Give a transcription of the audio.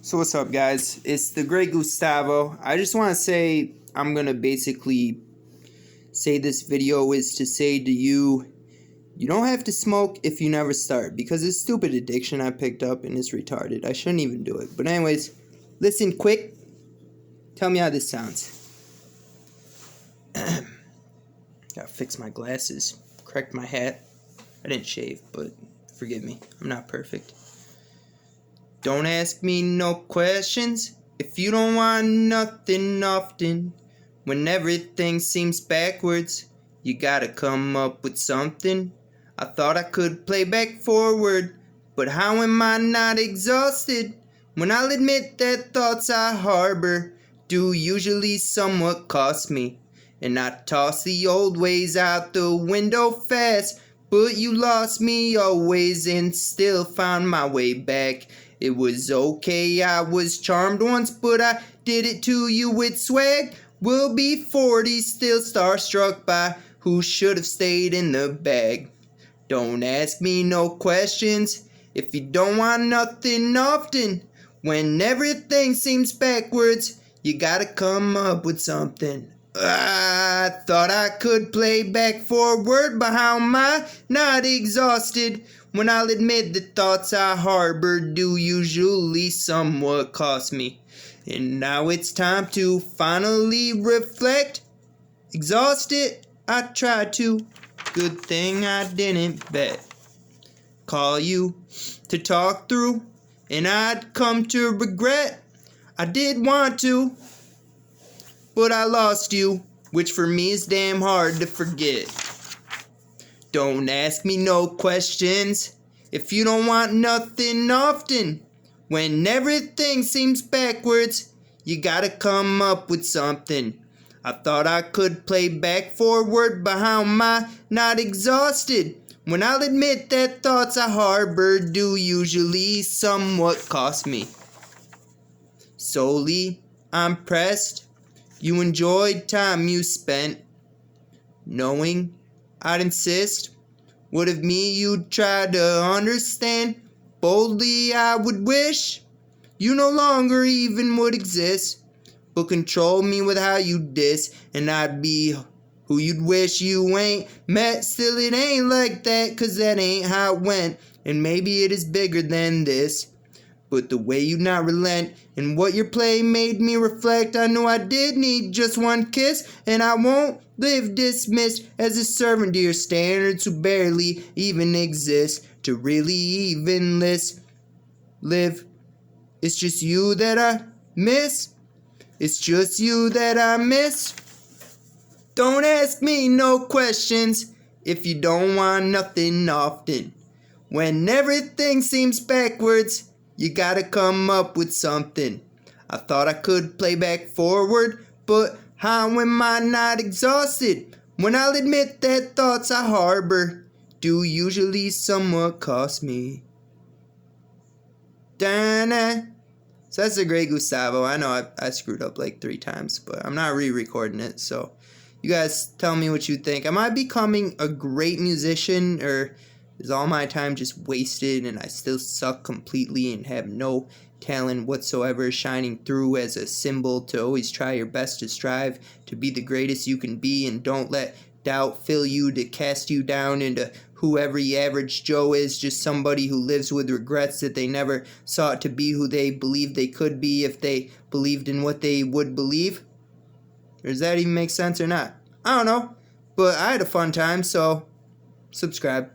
So what's up, guys? It's the great Gustavo. I just want to say I'm going to basically say this video is to say to you, you don't have to smoke if you never start, because it's stupid addiction I picked up and it's retarded. I shouldn't even do it. But anyways, listen quick. Tell me how this sounds. Gotta fix my glasses. Correct my hat. I didn't shave, but forgive me. I'm not perfect. Don't ask me no questions if you don't want nothing often. When everything seems backwards, you gotta come up with something. I thought I could play back forward, but how am I not exhausted? When I'll admit that thoughts I harbor do usually somewhat cost me. And I toss the old ways out the window fast, but you lost me always and still found my way back. It was okay, I was charmed once, but I did it to you with swag. We'll be 40, still starstruck by who should have stayed in the bag. Don't ask me no questions if you don't want nothing often. When everything seems backwards, you gotta come up with something. I thought I could play back forward, but how am I not exhausted? When I'll admit the thoughts I harbor do usually somewhat cost me. And now it's time to finally reflect. Exhausted, I tried to. Good thing I didn't bet. Call you to talk through, and I'd come to regret. I did want to, but I lost you, which for me is damn hard to forget. Don't ask me no questions if you don't want nothing often. When everything seems backwards, you gotta come up with something. I thought I could play back forward, but how am I not exhausted? When I'll admit that thoughts I harbor do usually somewhat cost me. Solely, I'm pressed. You enjoyed time you spent knowing I'd insist. What of me you'd try to understand? Boldly I would wish you no longer even would exist, but control me with how you diss, and I'd be who you'd wish you ain't met. Still it ain't like that, cause that ain't how it went, and maybe it is bigger than this. But the way you not relent and what your play made me reflect, I know I did need just one kiss, and I won't live dismissed as a servant to your standards who barely even exist to really even live. It's just you that I miss. It's just you that I miss. Don't ask me no questions if you don't want nothing often. When everything seems backwards, you gotta come up with something. I thought I could play back forward, but how am I not exhausted? When I'll admit that thoughts I harbor do usually somewhat cost me. Da-na. So that's the great Gustavo. I know I screwed up like 3 times, but I'm not re-recording it, so you guys tell me what you think. Am I becoming a great musician, or is all my time just wasted and I still suck completely and have no talent whatsoever shining through as a symbol to always try your best to strive to be the greatest you can be, and don't let doubt fill you to cast you down into who every average Joe is, just somebody who lives with regrets that they never sought to be who they believed they could be if they believed in what they would believe? Or does that even make sense or not? I don't know, but I had a fun time, so subscribe.